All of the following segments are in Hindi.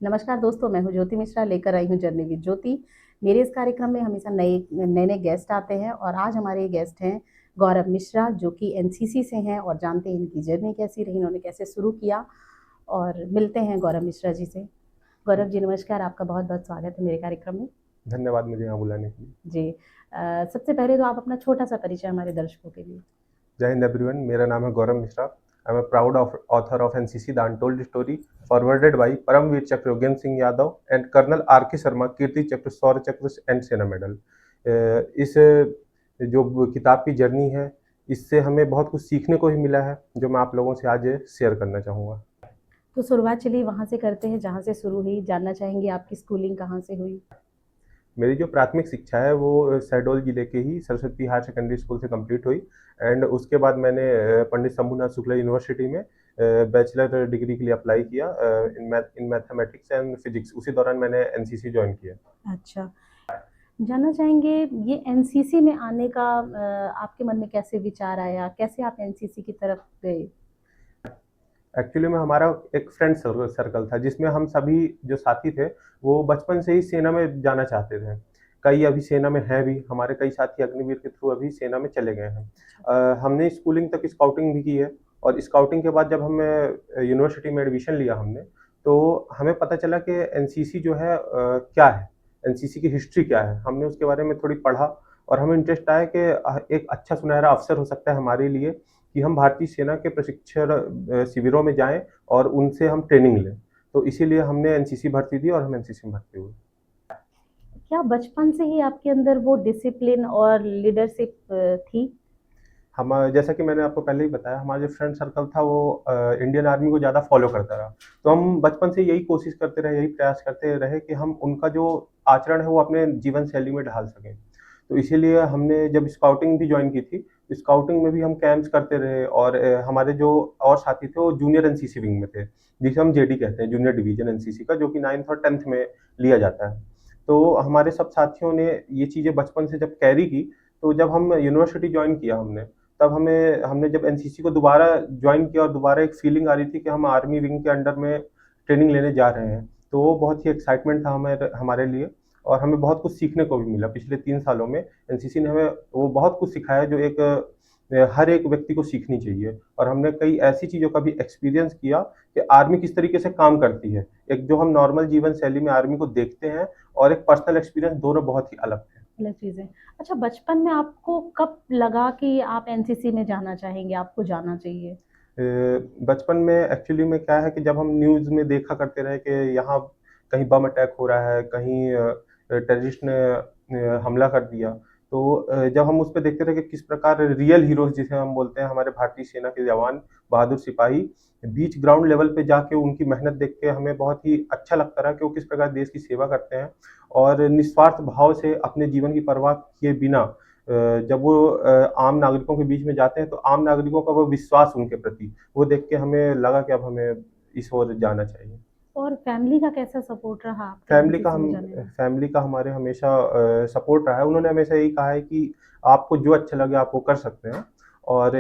नमस्कार दोस्तों, मैं हूँ ज्योति मिश्रा, लेकर आई हूँ जर्नी विद ज्योति। मेरे इस कार्यक्रम में हमेशा नए-नए गेस्ट आते हैं और आज हमारे गेस्ट हैं गौरव मिश्रा, जो कि एनसीसी से हैं और जानते हैं इनकी जर्नी कैसी रही, इन्होंने कैसे शुरू किया और मिलते हैं गौरव मिश्रा जी से। गौरव जी नमस्कार, आपका बहुत-बहुत स्वागत है मेरे कार्यक्रम में। धन्यवाद मुझे यहाँ बुलाने के लिए। जी। सबसे पहले तो आप अपना छोटा-सा परिचय हमारे दर्शकों के लिए। जय हिंद एवरीवन, मेरा नाम है Gaurav Mishra. I am a proud author of NCC the untold story forwarded by Paramvir Chakra Yogendra Singh Yadav and colonel R K Sharma कीर्ति चक्र शौर्य चक्र एंड सेना मेडल। इस जो किताब की जर्नी है, इससे हमें बहुत कुछ सीखने को भी मिला है, जो मैं आप लोगों से आज शेयर करना चाहूँगा। तो शुरुआत चलिए वहाँ से करते हैं जहाँ से शुरू हुई। जानना चाहेंगे आपकी स्कूलिंग कहाँ से हुई? मेरी जो प्राथमिक शिक्षा है वो शहडोल जिले के ही सरस्वती हायर सेकेंडरी स्कूल से कंप्लीट हुई एंड उसके बाद मैंने पंडित शंभुनाथ शुक्ला यूनिवर्सिटी में बैचलर डिग्री के लिए अप्लाई किया इन मैथमेटिक्स एंड फिजिक्स। उसी दौरान मैंने एनसीसी ज्वाइन किया। अच्छा। जानना चाहेंगे ये एनसीसी में आने का आपके मन में कैसे विचार आया? कैसे आप एनसीसी की तरफ गए? एक्चुअली में हमारा एक फ्रेंड सर्कल था जिसमें हम सभी जो साथी थे वो बचपन से ही सेना में जाना चाहते थे। कई अभी सेना में हैं भी, हमारे कई साथी अग्निवीर के थ्रू अभी सेना में चले गए हैं। हमने स्कूलिंग तक स्काउटिंग भी की है और स्काउटिंग के बाद जब हमें यूनिवर्सिटी में एडमिशन लिया हमने, तो हमें पता चला कि एनसीसी जो है क्या है, एनसीसी की हिस्ट्री क्या है। हमने उसके बारे में थोड़ी पढ़ा और हमें इंटरेस्ट आया कि एक अच्छा सुनहरा अवसर हो सकता है हमारे लिए कि हम भारतीय सेना के प्रशिक्षण शिविरों में जाएं और उनसे हम ट्रेनिंग लें। तो इसीलिए हमने एनसीसी भर्ती दी और हम एनसीसी में भर्ती हुए। क्या बचपन से ही आपके अंदर वो डिसिप्लिन और लीडरशिप थी? हम जैसा कि मैंने आपको पहले ही बताया, हमारा जो फ्रेंड सर्कल था वो इंडियन आर्मी को ज़्यादा फॉलो करता रहा। तो हम बचपन से यही कोशिश करते रहे, यही प्रयास करते रहे कि हम उनका जो आचरण है वो अपने जीवन शैली में ढाल सकें। तो इसीलिए हमने जब स्काउटिंग भी ज्वाइन की थी, स्काउटिंग में भी हम कैंप्स करते रहे और हमारे जो और साथी थे वो जूनियर एनसीसी विंग में थे, जिसे हम जेडी कहते हैं, जूनियर डिवीजन एनसीसी का, जो कि 9th और 10th में लिया जाता है। तो हमारे सब साथियों ने ये चीज़ें बचपन से जब कैरी की, तो जब हम यूनिवर्सिटी ज्वाइन किया हमने, तब हमने जब एनसीसी को दोबारा ज्वाइन किया और दोबारा एक फीलिंग आ रही थी कि हम आर्मी विंग के अंडर में ट्रेनिंग लेने जा रहे हैं, तो वो बहुत ही एक्साइटमेंट था हमारे लिए और हमें बहुत कुछ सीखने को भी मिला। पिछले 3 सालों में एनसीसी ने हमें वो बहुत कुछ सिखाया जो एक हर एक व्यक्ति को सीखनी चाहिए और हमने कई ऐसी चीज़ों का भी एक्सपीरियंस किया कि आर्मी किस तरीके से काम करती है। एक जो हम नॉर्मल जीवन शैली में आर्मी को देखते हैं और एक पर्सनल एक्सपीरियंस, दोनों बहुत ही अलग थे। अलग चीज़ें। अच्छा, बचपन में आपको कब लगा कि आप एनसीसी में जाना चाहेंगे, आपको जाना चाहिए? बचपन में एक्चुअली में क्या है कि जब हम न्यूज़ में देखा करते रहे कि यहाँ कहीं बम अटैक हो रहा है, कहीं टेररिस्ट ने हमला कर दिया, तो जब हम उस पे देखते रहे कि किस प्रकार रियल हीरोज़ जिसे हम बोलते हैं, हमारे भारतीय सेना के जवान, बहादुर सिपाही, बीच ग्राउंड लेवल पे जाके उनकी मेहनत देख के हमें बहुत ही अच्छा लगता रहा कि वो किस प्रकार देश की सेवा करते हैं और निस्वार्थ भाव से अपने जीवन की परवाह किए बिना जब वो आम नागरिकों के बीच में जाते हैं, तो आम नागरिकों का वो विश्वास उनके प्रति, वो देख के हमें लगा कि अब हमें इस ओर जाना चाहिए। और फैमिली का कैसा सपोर्ट रहा आपके एनसीसी में जाने में? फैमिली का हमारे हमेशा सपोर्ट रहा है। उन्होंने हमेशा यही कहा है कि आपको जो अच्छा लगे आप वो कर सकते हैं और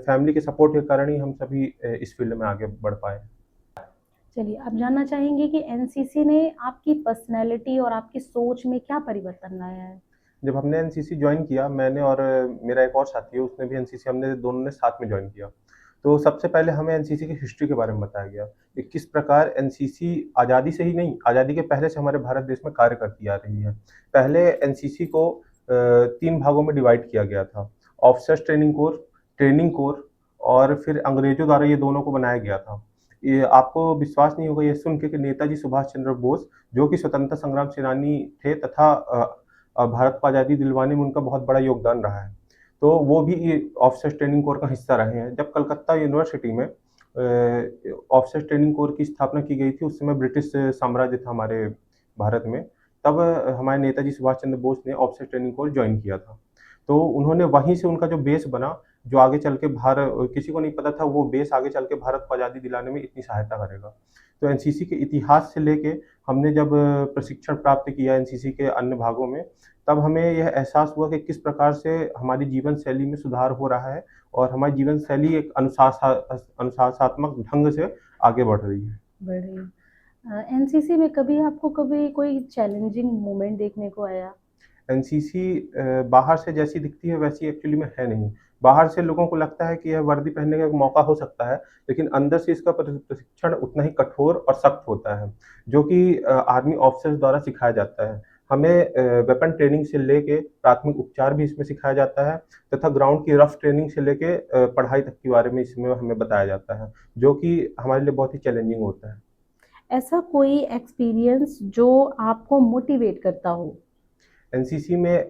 फैमिली के सपोर्ट के कारण ही हम सभी इस फील्ड में आगे बढ़ पाए। चलिए, आप जानना चाहेंगे कि एनसीसी ने आपकी पर्सनैलिटी और आपकी सोच में क्या परिवर्तन लाया है? जब हमने एनसीसी ज्वाइन किया, मैंने और मेरा एक और साथी है, उसने भी एनसीसी, हमने दोनों ने साथ में ज्वाइन किया। तो सबसे पहले हमें एनसीसी की हिस्ट्री के बारे में बताया गया कि किस प्रकार एनसीसी आज़ादी से ही नहीं, आज़ादी के पहले से हमारे भारत देश में कार्य करती आ रही है। पहले एनसीसी को 3 भागों में डिवाइड किया गया था। ऑफिसर्स ट्रेनिंग कोर और फिर अंग्रेज़ों द्वारा ये दोनों को बनाया गया था। ये आपको विश्वास नहीं होगा ये सुन के कि नेताजी सुभाष चंद्र बोस, जो कि स्वतंत्रता संग्राम सेनानी थे तथा भारत को आज़ादी दिलवाने में उनका बहुत बड़ा योगदान रहा है। तो वो भी ऑफिसर्स ट्रेनिंग कोर का हिस्सा रहे हैं। जब कलकत्ता यूनिवर्सिटी में ऑफिसर्स ट्रेनिंग कोर की स्थापना की गई थी, उस समय ब्रिटिश साम्राज्य था हमारे भारत में, तब हमारे नेताजी सुभाष चंद्र बोस ने ऑफिसर्स ट्रेनिंग कोर ज्वाइन किया था। तो उन्होंने वहीं से उनका जो बेस बना, जो आगे चल के किसी को नहीं पता था वो बेस आगे चल के भारत को आज़ादी दिलाने में इतनी सहायता करेगा। तो एनसीसी के इतिहास से लेके हमने जब प्रशिक्षण प्राप्त किया एनसीसी के अन्य भागों में, तब हमें यह एहसास हुआ कि किस प्रकार से हमारी जीवन शैली में सुधार हो रहा है और हमारी जीवन शैली एक अनुशासनात्मक ढंग से आगे बढ़ रही है। बढ़ रही है। एनसीसी में कभी आपको कभी कोई चैलेंजिंग मोमेंट देखने को आया? एनसीसी बाहर से जैसी दिखती है वैसी एक्चुअली में है नहीं। बाहर से लोगों को लगता है कि यह वर्दी पहनने का एक मौका हो सकता है, लेकिन अंदर से इसका प्रशिक्षण उतना ही कठोर और सख्त होता है, जो कि आर्मी ऑफिसर्स द्वारा सिखाया जाता है। हमें वेपन ट्रेनिंग से लेके प्राथमिक उपचार भी इसमें सिखाया जाता है, तथा ग्राउंड की रफ ट्रेनिंग से लेके पढ़ाई तक के बारे में इसमें हमें बताया जाता है, जो कि हमारे लिए बहुत ही चैलेंजिंग होता है। ऐसा कोई एक्सपीरियंस जो आपको मोटिवेट करता हो? एनसीसी में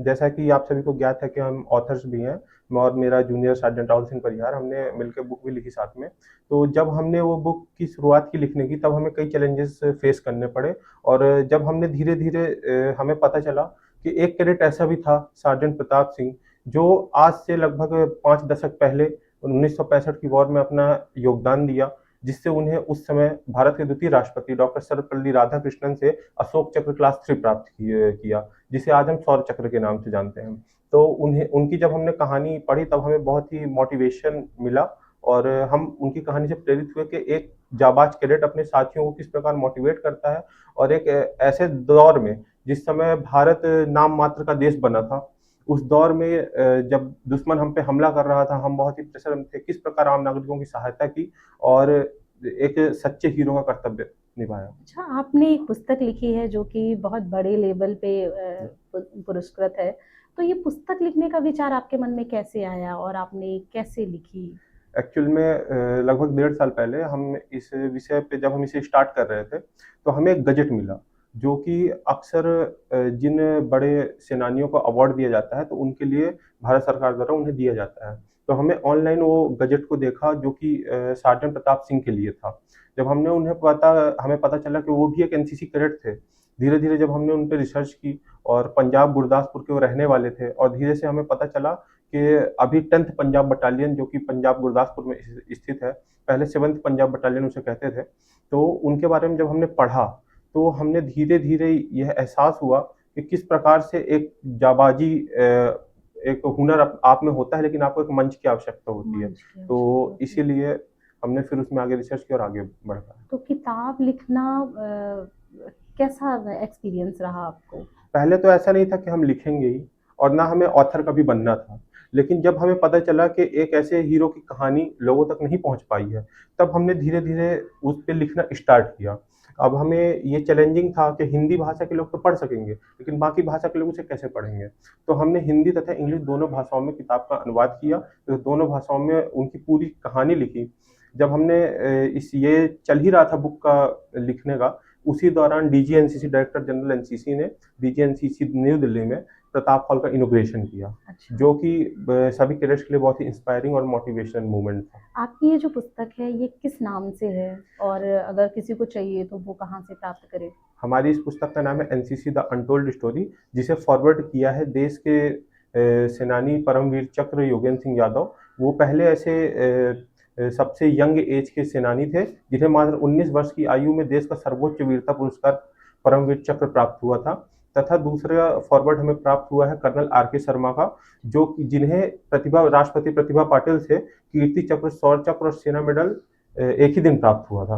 जैसा कि आप सभी को ज्ञात है कि हम ऑथर्स भी हैं। मैं और मेरा जूनियर सार्जेंट राहुल सिंह परिहार, हमने मिलकर बुक भी लिखी साथ में। तो जब हमने वो बुक की शुरुआत की लिखने की, तब हमें कई चैलेंजेस फेस करने पड़े। और जब हमने धीरे-धीरे हमें पता चला कि एक कैडेट ऐसा भी था, सार्जेंट प्रताप सिंह, जो आज से लगभग 5 दशक पहले 1965 की वॉर में अपना योगदान दिया, जिससे उन्हें उस समय भारत के द्वितीय राष्ट्रपति डॉक्टर सर्वपल्ली राधाकृष्णन से अशोक चक्र क्लास 3 प्राप्त किया, जिसे आज हम शौर्य चक्र के नाम से जानते हैं। तो उन्हें उनकी जब हमने कहानी पढ़ी, तब हमें बहुत ही मोटिवेशन मिला, और हम उनकी कहानी से प्रेरित हुए कि एक जाबाज कैडेट अपने साथियों को किस प्रकार मोटिवेट करता है, और एक ऐसे दौर में जिस समय भारत नाम मात्र का देश बना था, उस दौर में जब दुश्मन हम पे हमला कर रहा था, हम बहुत ही प्रेशर में थे, किस प्रकार आम नागरिकों की सहायता की और एक सच्चे हीरो का कर्तव्य निभाया। अच्छा, आपने एक पुस्तक लिखी है जो कि बहुत बड़े लेवल पे पुरस्कृत है। तो ये पुस्तक लिखने का विचार आपके मन में कैसे आया और आपने कैसे लिखी? एक्चुअल में लगभग 1.5 साल पहले हम इस विषय पे जब हम इसे स्टार्ट कर रहे थे, तो हमें एक गज़ेट मिला, जो कि अक्सर जिन बड़े सेनानियों को अवार्ड दिया जाता है, तो उनके लिए भारत सरकार द्वारा उन्हें दिया जाता है। तो हमने ऑनलाइन वो गज़ेट को देखा, जो कि सार्जेंट प्रताप सिंह के लिए था। जब हमें पता चला कि वो भी एक एनसीसी कैडेट थे। धीरे-धीरे जब हमने उन पे रिसर्च की, और पंजाब गुरदासपुर के वो रहने वाले थे, और धीरे से हमें पता चला कि अभी 10th पंजाब बटालियन, जो कि पंजाब गुरदासपुर में स्थित है, पहले 7th पंजाब बटालियन उसे कहते थे। तो उनके बारे में जब हमने पढ़ा, तो हमने धीरे-धीरे यह एहसास हुआ कि किस प्रकार से एक जाबाजी एक हुनर आप में होता है, लेकिन आपको एक मंच की आवश्यकता होती है। मंच की आवश्यकता तो होती है। इसीलिए हमने फिर उसमें आगे रिसर्च की और आगे बढ़ पाए। तो किताब लिखना कैसा एक्सपीरियंस रहा आपको? पहले तो ऐसा नहीं था कि हम लिखेंगे ही, और ना हमें ऑथर कभी बनना था। लेकिन जब हमें पता चला कि एक ऐसे हीरो की कहानी लोगों तक नहीं पहुँच पाई है, तब हमने धीरे-धीरे उस पे लिखना स्टार्ट किया। अब हमें ये चैलेंजिंग था कि हिंदी भाषा के लोग तो पढ़ सकेंगे, लेकिन बाकी भाषा के लोग उसे कैसे पढ़ेंगे? तो हमने हिंदी तथा इंग्लिश दोनों भाषाओं में किताब का अनुवाद किया, तो दोनों भाषाओं में उनकी पूरी कहानी लिखी। जब हमने इस ये चल ही रहा था बुक का लिखने का, उसी दौरान DG NCC, director general NCC ने डीजी एनसीसी न्यू दिल्ली में प्रताप हॉल का इनॉग्रेशन किया, अच्छा। जो कि सभी कैडेट्स के लिए बहुत ही इंस्पायरिंग और मोटिवेशनल मूवमेंट था। आपकी ये जो पुस्तक है ये किस नाम से है? और अगर किसी को चाहिए तो वो कहाँ से प्राप्त करे? हमारी इस पुस्तक का नाम है एनसीसी द अनटोल्ड स्टोरी, जिसे फॉरवर्ड किया है देश के सेनानी परमवीर चक्र योगेंद्र सिंह यादव। वो पहले ऐसे सबसे यंग एज के सेनानी थे, जिन्हें मात्र 19 वर्ष की आयु में देश का सर्वोच्च वीरता पुरस्कार परमवीर चक्र प्राप्त हुआ था। तथा दूसरा फॉरवर्ड हमें प्राप्त हुआ है कर्नल आर के शर्मा का, जो जिन्हें राष्ट्रपति प्रतिभा पाटिल से कीर्ति चक्र, शौर्य चक्र और सेना मेडल एक ही दिन प्राप्त हुआ था।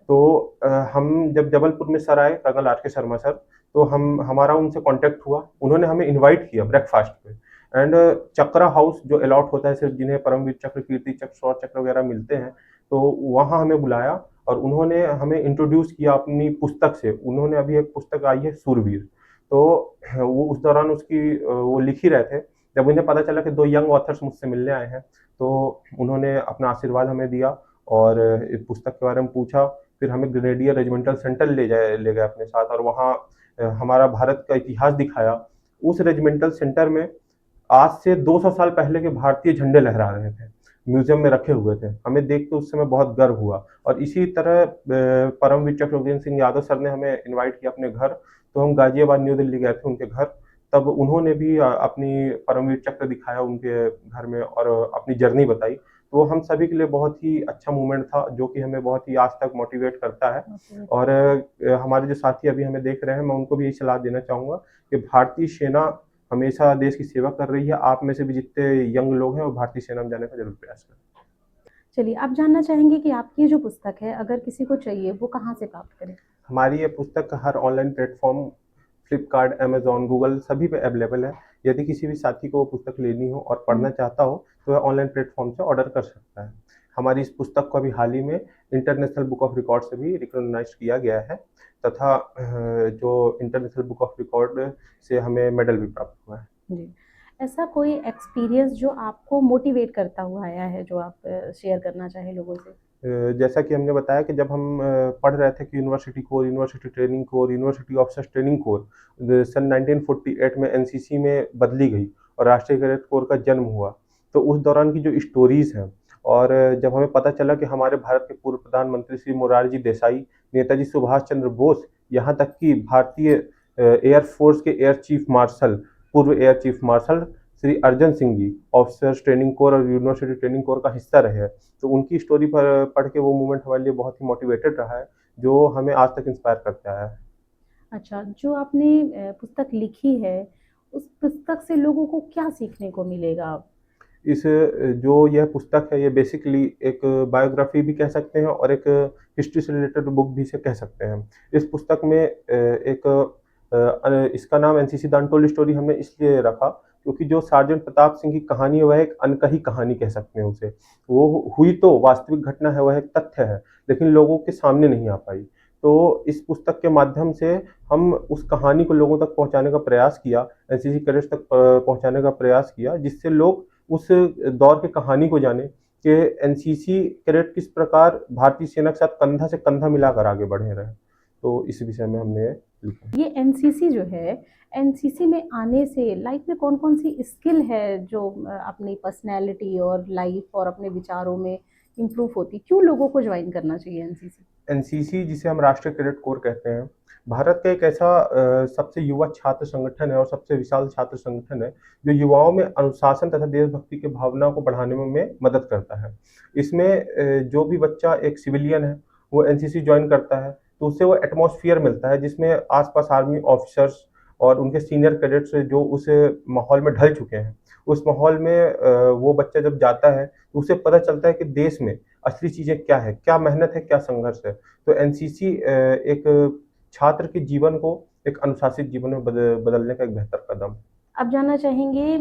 तो हम जब जबलपुर में सर आए, colonel R K Sharma sir, तो हमारा उनसे कांटेक्ट हुआ। उन्होंने हमें इनवाइट किया ब्रेकफास्ट पे, एंड चक्रा हाउस जो अलॉट होता है सिर्फ जिन्हें परमवीर चक्र, कीर्ति चक्र, शौर्य चक्र वगैरह मिलते हैं, तो वहाँ हमें बुलाया और उन्होंने हमें इंट्रोड्यूस किया अपनी पुस्तक से। उन्होंने अभी एक पुस्तक आई है सूरवीर, तो वो उस दौरान वो लिख ही रहे थे। जब उन्हें पता चला कि 2 यंग ऑथर्स मुझसे मिलने आए हैं, तो उन्होंने अपना आशीर्वाद हमें दिया और इस पुस्तक के बारे में पूछा। फिर हमें ग्रेनेडियर रेजिमेंटल सेंटर ले गए अपने साथ, और वहाँ हमारा भारत का इतिहास दिखाया। उस रेजिमेंटल सेंटर में आज से 200 साल पहले के भारतीय झंडे लहरा रहे थे, म्यूजियम में रखे हुए थे। हमें देख के उस समय बहुत गर्व हुआ, और इसी तरह परमवीर चक्र योगेंद्र सिंह यादव सर ने हमें इनवाइट किया अपने घर। तो हम गाजियाबाद न्यू दिल्ली गए थे उनके घर, तब उन्होंने भी अपनी परमवीर चक्र दिखाया उनके घर में और अपनी जर्नी बताई। तो वो हम सभी के लिए बहुत ही अच्छा मोमेंट था, जो कि हमें बहुत ही आज तक मोटिवेट करता है। और हमारे जो साथी अभी हमें देख रहे हैं, मैं उनको भी यही सलाह देना चाहूँगा कि भारतीय सेना हमेशा देश की सेवा कर रही है। आप में से भी जितने यंग लोग हैं, वो भारतीय सेना में जाने का ज़रूर प्रयास करें। चलिए, आप जानना चाहेंगे कि आपकी ये जो पुस्तक है, अगर किसी को चाहिए, वो कहाँ से प्राप्त करें? हमारी ये पुस्तक हर online platform Flipkart, Amazon, Google सभी पे अवेलेबल है। यदि किसी भी साथी को वो पुस्तक लेनी हो और हुँ। पढ़ना चाहता हो, तो वह ऑनलाइन प्लेटफॉर्म से ऑर्डर कर सकता है। हमारी इस पुस्तक को अभी हाल ही में इंटरनेशनल बुक ऑफ रिकॉर्ड से भी रिकॉग्नाइज़्ड किया गया है तथा जो इंटरनेशनल बुक ऑफ रिकॉर्ड से हमें मेडल भी प्राप्त हुआ है। जी। ऐसा कोई एक्सपीरियंस जो आपको मोटिवेट करता हुआ आया है, जो आप शेयर करना चाहें लोगों से? जैसा कि हमने बताया कि जब हम पढ़ रहे थे कि university corps, university training corps, university officers training corps सन 1948 में एनसीसी में बदली गई और राष्ट्रीय कैडेट कोर का जन्म हुआ। तो उस दौरान की जो स्टोरीज़ हैं और जब हमें पता चला कि हमारे भारत के पूर्व प्रधानमंत्री श्री मोरारजी देसाई, नेताजी सुभाष चंद्र बोस, यहाँ तक कि भारतीय एयर फोर्स के एयर चीफ मार्शल, पूर्व air chief marshal Shri Arjan Singh ji officers training core और यूनिवर्सिटी ट्रेनिंग कोर का हिस्सा रहे हैं। तो उनकी स्टोरी पर पढ़ के वो मूवमेंट हमारे लिए बहुत ही मोटिवेटेड रहा है, जो हमें आज तक इंस्पायर करता है। अच्छा, जो आपने पुस्तक लिखी है, उस पुस्तक से लोगों को क्या सीखने को मिलेगा? इस जो यह पुस्तक है, ये बेसिकली एक बायोग्राफी भी कह सकते हैं और एक हिस्ट्री से रिलेटेड बुक भी से कह सकते हैं। इस पुस्तक में इसका नाम एनसीसी द अनटोल्ड स्टोरी हमने इसलिए रखा क्योंकि जो सार्जेंट प्रताप सिंह की कहानी है, वह एक अनकही कहानी कह सकते हैं उसे। वो हुई तो वास्तविक घटना है, वह एक तथ्य है, लेकिन लोगों के सामने नहीं आ पाई। तो इस पुस्तक के माध्यम से हम उस कहानी को लोगों तक पहुँचाने का प्रयास किया, एनसीसी कैडेट्स तक पहुँचाने का प्रयास किया, जिससे लोग उस दौर की कहानी को जाने कि एनसीसी कैडेट किस प्रकार भारतीय सेना के साथ कंधा से कंधा मिलाकर आगे बढ़े रहे। तो इस विषय में हमने लिखा है। ये एनसीसी जो है, एनसीसी में आने से लाइफ में कौन-कौन सी स्किल है जो अपनी पर्सनैलिटी और लाइफ और अपने विचारों में इम्प्रूव होती? क्यों लोगों को जॉइन करना चाहिए एनसीसी? एनसीसी जिसे हम राष्ट्रीय कैडेट कोर कहते हैं, भारत का एक ऐसा सबसे युवा छात्र संगठन है और सबसे विशाल छात्र संगठन है, जो युवाओं में अनुशासन तथा देशभक्ति की भावना को बढ़ाने में मदद करता है। इसमें जो भी बच्चा एक सिविलियन है, वो एनसीसी जॉइन करता है, तो उससे वो एटमॉस्फियर मिलता है जिसमें आस-पास आर्मी ऑफिसर्स और उनके सीनियर कैडेट्स जो उस माहौल में ढल चुके हैं। उस माहौल में वो बच्चा जब जाता है, तो उसे पता चलता है कि देश में असली चीज़ें क्या है, क्या मेहनत है, क्या संघर्ष है। तो एनसीसी एक छात्र के जीवन को एक अनुशासित जीवन में बदलने का एक बेहतर कदम। आप जानना चाहेंगे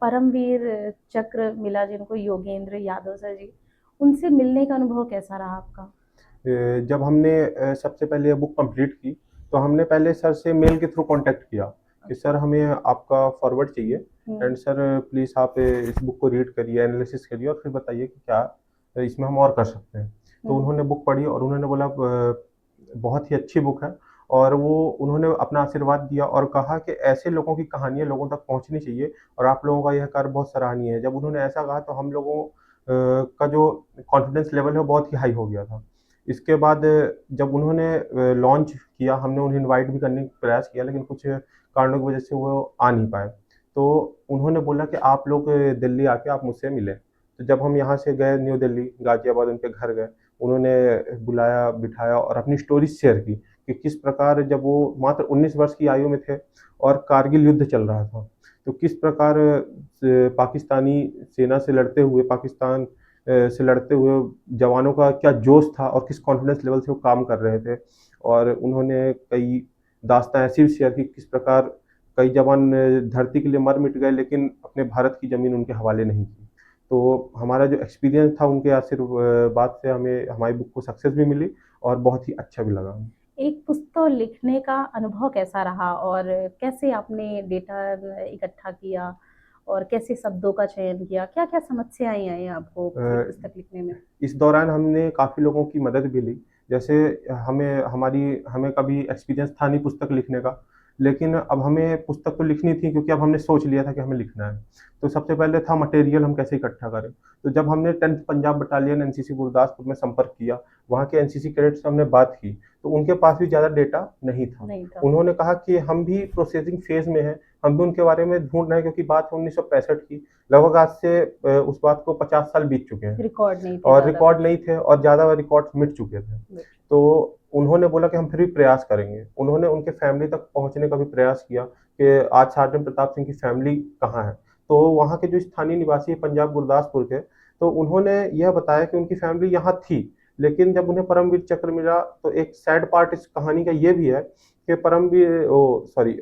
परमवीर चक्र मिला जिनको योगेंद्र यादव सर जी, उनसे मिलने का अनुभव कैसा रहा आपका? जब हमने सबसे पहले ये बुक कंप्लीट की, तो हमने पहले सर से मेल के थ्रू कॉन्टैक्ट किया कि सर हमें आपका फॉरवर्ड चाहिए हुँ, एंड सर प्लीज़ आप इस बुक को रीड करिए, एनालिसिस करिए और फिर बताइए कि क्या इसमें हम और कर सकते हैं। तो हुँ। उन्होंने बुक पढ़ी और उन्होंने बोला बहुत ही अच्छी बुक है और वो उन्होंने अपना आशीर्वाद दिया और कहा कि ऐसे लोगों की कहानियाँ लोगों तक पहुँचनी चाहिए और आप लोगों का यह कार्य बहुत सराहनीय है। जब उन्होंने ऐसा कहा तो हम लोगों का जो कॉन्फिडेंस लेवल है वो बहुत ही हाई हो गया था। इसके बाद जब उन्होंने लॉन्च किया, हमने उन्हें इनवाइट भी करने का प्रयास किया, लेकिन कुछ कारणों की वजह से वो आ नहीं पाए। तो उन्होंने बोला कि आप लोग दिल्ली आके आप मुझसे मिलें। तो जब हम यहाँ से गए न्यू दिल्ली, गाज़ियाबाद उनके घर गए, उन्होंने बुलाया, बिठाया और अपनी स्टोरी शेयर की कि किस प्रकार जब वो मात्र 19 वर्ष की आयु में थे और कारगिल युद्ध चल रहा था, तो किस प्रकार पाकिस्तानी सेना से लड़ते हुए पाकिस्तान से लड़ते हुए जवानों का क्या जोश था और किस कॉन्फिडेंस लेवल से वो काम कर रहे थे। और उन्होंने कई दास्ताँ ऐसी भी शेयर की किस प्रकार कई जवान धरती के लिए मर मिट गए लेकिन अपने भारत की ज़मीन उनके हवाले नहीं की। तो हमारा जो एक्सपीरियंस था उनके आशीर्वाद से हमें हमारी बुक को सक्सेस भी मिली और बहुत ही अच्छा भी लगा। एक पुस्तक लिखने का अनुभव कैसा रहा और कैसे आपने डेटा इकट्ठा किया और कैसे शब्दों का चयन किया? क्या-क्या समस्याएँ आई आपको अ, एक पुस्तक लिखने में? इस दौरान हमने काफ़ी लोगों की मदद भी ली। जैसे हमें कभी एक्सपीरियंस था नहीं पुस्तक लिखने का, लेकिन अब हमें पुस्तक तो लिखनी थी क्योंकि अब हमने सोच लिया था कि हमें लिखना है। तो सबसे पहले था मटेरियल हम कैसे इकट्ठा करें। तो जब हमने 10th Punjab battalion NCC Gurdaspur में संपर्क किया, वहाँ के एनसीसी कैडेट्स से हमने बात की, तो उनके पास भी ज़्यादा डेटा नहीं था। नहीं था। उन्होंने कहा कि हम भी प्रोसेसिंग फेज़ में हैं, हम भी उनके बारे में ढूँढ रहे हैं क्योंकि बात है 1965 की। लगभग आज से उस बात को 50 साल बीत चुके हैं। रिकॉर्ड नहीं थे और ज़्यादा रिकॉर्ड कुछ। नहीं थे और ज़्यादा रिकॉर्ड्स मिट चुके थे। बिट तो उन्होंने बोला कि हम फिर भी प्रयास करेंगे। उन्होंने उनके फैमिली तक पहुँचने का भी प्रयास किया कि आज सार्जेंट प्रताप सिंह की फैमिली कहाँ है। तो वहाँ के जो स्थानीय निवासी पंजाब गुरदासपुर के, तो उन्होंने यह बताया कि उनकी फैमिली यहाँ थी, लेकिन जब उन्हें परमवीर चक्र मिला तो एक सैड पार्ट इस कहानी का ये भी है कि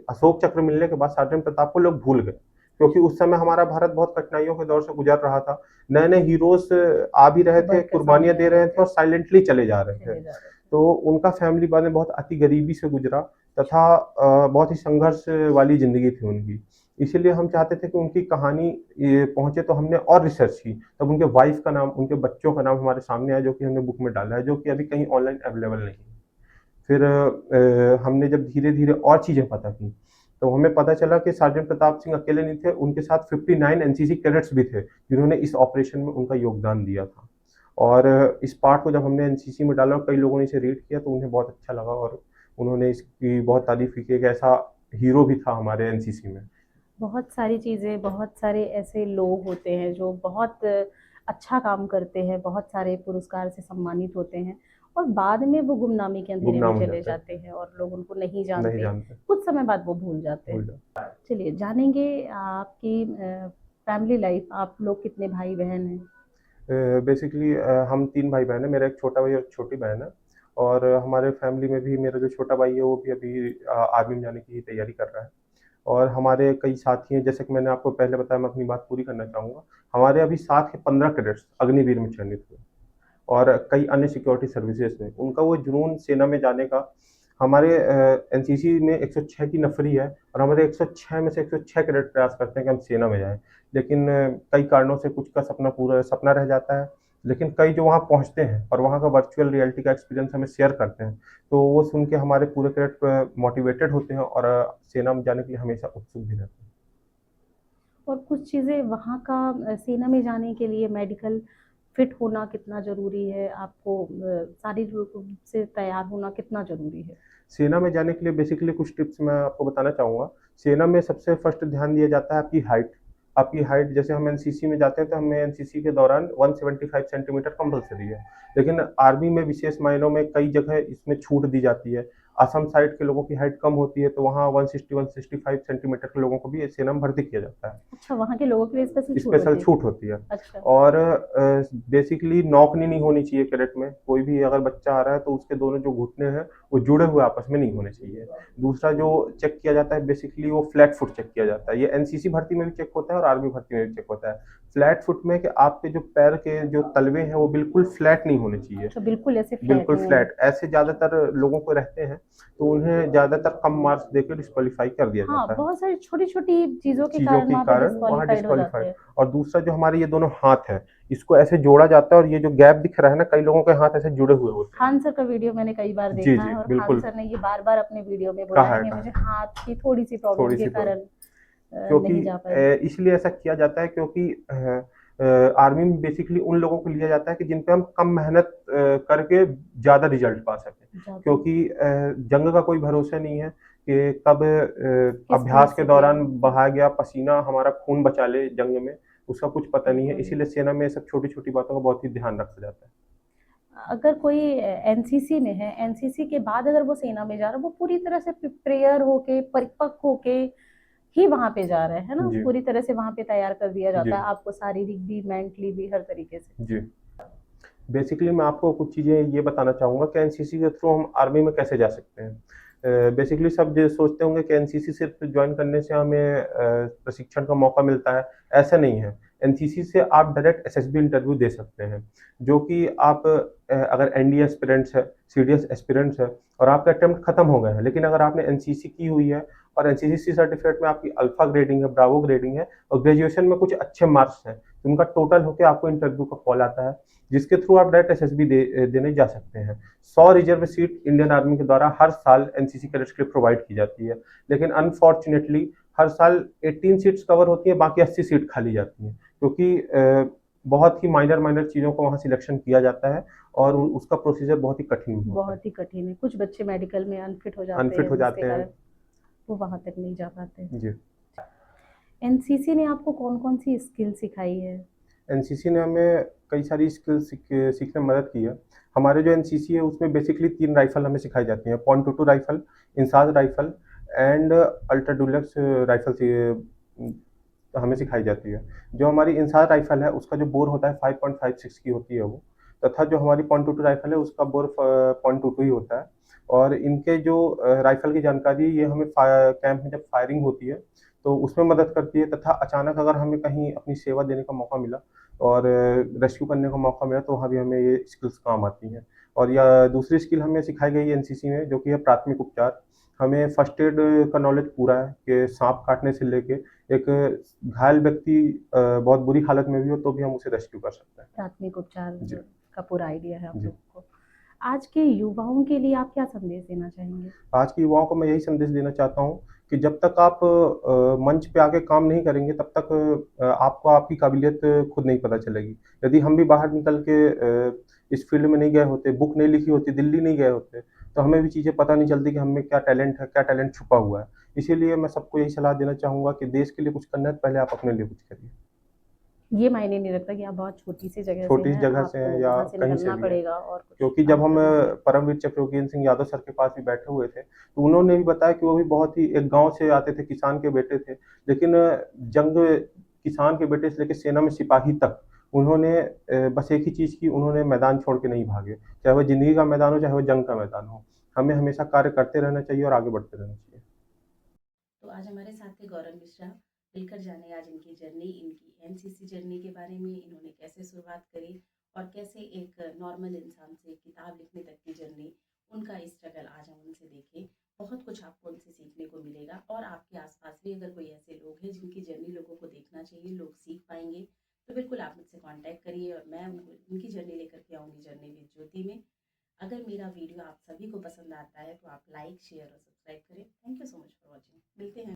अशोक चक्र मिलने के बाद सार्जेंट प्रताप को लोग भूल गए, क्योंकि उस समय हमारा भारत बहुत कठिनाइयों के दौर से गुजर रहा था। नए नए हीरोज आ भी रहे थे, उभर कर कुर्बानियां सामने दे आ रहे रहे थे थे, और साइलेंटली चले जा रहे थे। चले जा रहे थे। तो उनका फैमिली बाद में बहुत अति गरीबी से गुजरा तथा बहुत ही संघर्ष वाली जिंदगी थी उनकी। इसीलिए हम चाहते थे कि उनकी कहानी ये पहुंचे, तो हमने और रिसर्च की। तब उनके वाइफ का नाम, उनके बच्चों का नाम हमारे सामने आया, जो कि हमने बुक में डाला है, जो कि अभी कहीं ऑनलाइन अवेलेबल नहीं है। फिर हमने जब धीरे धीरे और चीजें पता की, तो हमें पता चला कि सार्जेंट प्रताप सिंह अकेले नहीं थे, उनके साथ 59 एनसीसी कैडेट्स भी थे, जिन्होंने इस ऑपरेशन में उनका योगदान दिया था। और इस पार्ट को जब हमने एनसीसी में डाला और कई लोगों ने इसे रीड किया, तो उन्हें बहुत अच्छा लगा और उन्होंने इसकी बहुत तारीफ की कि एक ऐसा हीरो भी था हमारे एनसीसी में। बहुत सारी चीज़ें, बहुत सारे ऐसे लोग होते हैं जो बहुत अच्छा काम करते हैं, बहुत सारे पुरस्कार से सम्मानित होते हैं और बाद में वो गुमनामी के अंधेरे में गुमनाम हो चले जाता है, जाते हैं और लोग उनको नहीं नहीं जानते। जानते, कुछ समय बाद वो भूल जाते भूल हैं। जाते। चलिए जानेंगे आपकी फैमिली लाइफ, आप लोग कितने भाई बहन हैं? बेसिकली हम 3 भाई-बहन हैं, मेरा एक छोटा भाई और एक छोटी बहन है। और हमारे फैमिली में भी मेरा जो छोटा भाई है, वो भी अभी आर्मी में जाने की तैयारी कर रहा है। और हमारे कई साथी हैं, जैसे कि मैंने आपको पहले बताया, मैं अपनी बात पूरी करना चाहूँगा। हमारे अभी साथ के 15 कैडेट्स अग्निवीर में चयनित हुए और कई अन्य सिक्योरिटी सर्विसेज में। उनका वो जुनून सेना में जाने का, हमारे एनसीसी में 106 की नफरी है और हमारे 106 में से 106 कैडेट प्रयास करते हैं कि हम सेना में जाएं, लेकिन कई कारणों से कुछ का सपना रह जाता है। लेकिन कई जो वहाँ पहुँचते हैं और वहाँ का वर्चुअल रियलिटी का एक्सपीरियंस हमें शेयर करते हैं, तो वो सुन के हमारे पूरे कैडेट मोटिवेटेड होते हैं और सेना में जाने के लिए हमेशा उत्सुक भी रहते हैं। और कुछ चीज़ें वहाँ का सेना में जाने के लिए मेडिकल फिट होना कितना ज़रूरी है? आपको शारीरिक रूप से तैयार होना कितना ज़रूरी है? सेना में जाने के लिए बेसिकली कुछ टिप्स मैं आपको बताना चाहूँगा। सेना में सबसे फर्स्ट ध्यान दिया जाता है आपकी हाइट। आपकी हाइट, जैसे हम एनसीसी में जाते हैं तो हमें एनसीसी के दौरान 175 सेंटीमीटर कंपल्सरी है। लेकिन आर्मी में विशेष मायनों में कई जगह इसमें छूट दी जाती है। असम साइड के लोगों की हाइट कम होती है, तो वहाँ 160-165 सेंटीमीटर के लोगों को भी सेना में भर्ती किया जाता है। अच्छा, वहाँ के लोगों के लिए स्पेशल छूट स्पेशल होती है? छूट होती है। अच्छा। और बेसिकली नौकनी नहीं होनी चाहिए कैडेट में। कोई भी अगर बच्चा आ रहा है तो उसके दोनों जो घुटने हैं वो जुड़े हुए आपस में नहीं होने चाहिए। दूसरा जो चेक किया जाता है बेसिकली वो फ्लैट फुट चेक किया जाता है। ये एनसीसी भर्ती में भी चेक होता है और आर्मी भर्ती में भी चेक होता है। फ्लैट फुट में कि आपके जो पैर के जो तलवे हैं वो बिल्कुल फ्लैट नहीं होने चाहिए। अच्छा, बिल्कुल ऐसे फ्लैट बिल्कुल नहीं होने। फ्लैट, ऐसे ज्यादातर लोगों को रहते हैं, तो उन्हें ज्यादातर कम मार्क्स देकर डिस्क्वालीफाई कर दिया हाँ, जाता है, बहुत सारी छोटी-छोटी चीज़ों के चीजों कारण के वहाँ पे कारण वहाँ डिस्क्वालीफाइड हो जाते डिस्क्वालीफाइड। हैं। और दूसरा जो हमारे ये दोनों हाथ हैं, इसको ऐसे जोड़ा जाता है और ये जो गैप दिख रहा है ना, कई लोगों के हाथ ऐसे जुड़े हुए होते हैं। खान सर का वीडियो मैंने कई बार जी देखा जी है और खान बिल्कुल। सर ने ये बार-बार अपने वीडियो में बोला कहा है है, कि कहा मुझे है। हाथ की थोड़ी-सी प्रॉब्लम थोड़ी के सी कारण प्रॉब्लम, क्योंकि नहीं जा पाए। इसलिए ऐसा किया जाता है क्योंकि आर्मी में बेसिकली उन लोगों को लिया जाता है कि जिन पे हम कम मेहनत करके ज्यादा रिजल्ट पा सकें। ज़्यादा क्योंकि जंग का कोई भरोसा नहीं है कि कब किस चीज़ अभ्यास के से क्या दौरान बहा गया पसीना हमारा खून बचा ले जंग में, उसका कुछ पता नहीं है। बिल्कुल। इसीलिए सेना में सब छोटी छोटी बातों का बहुत ही ध्यान रखा जाता है। अगर कोई एनसीसी में है, एनसीसी के बाद अगर वो सेना में जा रहा है, वो पूरी तरह से प्रिपेयर होके, परिपक्व होके ही वहाँ पे जा रहा है ना? जी पूरी तरह से वहाँ पे तैयार कर दिया जी जाता है आपको शारीरिक भी, मेंटली भी, हर तरीके से। जी। बेसिकली मैं आपको कुछ चीज़ें ये बताना चाहूँगा कि एनसीसी के थ्रू हम आर्मी में कैसे जा सकते हैं। बेसिकली सब जो सोचते होंगे कि एनसीसी सिर्फ ज्वाइन करने से हमें प्रशिक्षण का मौका मिलता है, ऐसा नहीं है। एनसीसी से आप डायरेक्ट एसएसबी इंटरव्यू दे सकते हैं, जो कि आप अगर एनडीए एस्पिरेंट्स है, सीडीएस एस्पिरेंट्स है और आपका अटेम्प्ट खत्म हो गया है, लेकिन अगर आपने एनसीसी की हुई है और एनसीसी सर्टिफिकेट में आपकी अल्फा ग्रेडिंग है, ब्रावो ग्रेडिंग है और ग्रेजुएशन में कुछ अच्छे मार्क्स हैं, तो उनका टोटल होकर आपको इंटरव्यू का कॉल आता है, जिसके थ्रू आप डायरेक्ट एसएसबी देने जा सकते हैं। 100 रिजर्व सीट इंडियन आर्मी के द्वारा हर साल एनसीसी कैडेट्स के लिए प्रोवाइड की जाती है, लेकिन अनफॉर्चुनेटली हर साल 18 सीट्स कवर होती है, बाकी 80 सीट खाली जाती हैं, क्योंकि बहुत ही माइनर माइनर चीज़ों को वहाँ सिलेक्शन किया जाता है और उसका प्रोसीजर बहुत ही कठिन होता है। बहुत ही कठिन है। कुछ बच्चे मेडिकल में अनफिट हो जाते अनफिट हैं हो जिसके जाते हैं। कारण वो वहाँ तक नहीं जा पाते। जी। एनसीसी ने आपको कौन-कौन सी स्किल सिखाई है? एनसीसी ने हमें कई सारी स्किल्स सीखने में मदद की है। हमारे जो एनसीसी है उसमें बेसिकली 3 राइफल हमें सिखाई जाती हैं, .22 rifle, INSAS rifle and ultra Dulux rifle तो हमें सिखाई जाती है। जो हमारी इंसास राइफ़ल है उसका जो बोर होता है 5.56 की होती है वो, तथा जो हमारी .22 राइफ़ल है उसका बोर 0.22 ही होता है। और इनके जो राइफ़ल की जानकारी ये हमें कैंप में जब फायरिंग होती है, तो उसमें मदद करती है, तथा अचानक अगर हमें कहीं अपनी सेवा देने का मौका मिला और रेस्क्यू करने का मौका मिला, तो वहाँ भी हमें ये स्किल्स काम आती हैं। और या दूसरी स्किल हमें सिखाई गई है एनसीसी में, जो कि है प्राथमिक उपचार। हमें फर्स्ट एड का नॉलेज पूरा है कि साँप काटने से लेके एक घायल व्यक्ति बहुत बुरी हालत में भी हो तो भी हम उसे रेस्क्यू कर सकते हैं। प्राथमिक उपचार जी, का पूरा आइडिया है आप जी। लोगों को। आज के युवाओं के लिए आप क्या संदेश देना चाहेंगे? आज के युवाओं को मैं यही संदेश देना चाहता हूँ कि जब तक आप मंच पे आके काम नहीं करेंगे, तब तक आपको आपकी काबिलियत खुद नहीं पता चलेगी। यदि हम भी बाहर निकल के इस फ़ील्ड में नहीं गए होते, बुक नहीं लिखी होती, दिल्ली नहीं गए होते, तो हमें भी चीज़ें पता नहीं चलती कि हम में क्या टैलेंट है, क्या टैलेंट छुपा हुआ है। इसीलिए मैं सबको यही सलाह देना चाहूँगा कि देश के लिए कुछ करना है, तो पहले आप अपने लिए कुछ करिए। ये मायने नहीं रखता कि आप बहुत छोटी-सी जगह से छोटी हैं, जगह से आपको हैं या वहाँ से कहीं से निकलना भी हैं। पड़ेगा और कुछ क्योंकि जब काम हम करना पड़ेगा। परमवीर चक्रवर्ती सिंह यादव सर के पास भी बैठे हुए थे, तो उन्होंने भी बताया कि वो भी बहुत ही एक गाँव से आते थे, किसान के बेटे थे। लेकिन जंग किसान के बेटे से लेके सेना में सिपाही तक, उन्होंने बस एक ही चीज़ की, उन्होंने मैदान छोड़ के नहीं भागे। चाहे वो ज़िंदगी का मैदान हो, चाहे वो जंग का मैदान हो। हमें हमेशा कार्य करते रहना चाहिए और आगे बढ़ते रहना चाहिए। तो आज हमारे साथ थे गौरव मिश्रा। मिलकर जाने आज इनकी जर्नी, इनकी एनसीसी जर्नी के बारे में, इन्होंने कैसे शुरुआत करी और कैसे एक नॉर्मल इंसान से किताब लिखने तक की जर्नी, उनका स्ट्रगल आज हम उनसे देखें। बहुत कुछ आपको उनसे सीखने को मिलेगा और आपके आसपास भी अगर कोई ऐसे लोग हैं जिनकी जर्नी लोगों को देखना चाहिए, लोग सीख पाएंगे, तो बिल्कुल आप मुझसे कांटेक्ट करिए और मैं उनकी जर्नी लेकर के आऊँगी जर्नी विद ज्योति में। अगर मेरा वीडियो आप सभी को पसंद आता है तो आप लाइक, शेयर और सब्सक्राइब करें। Thank you so much for watching. मिलते हैं।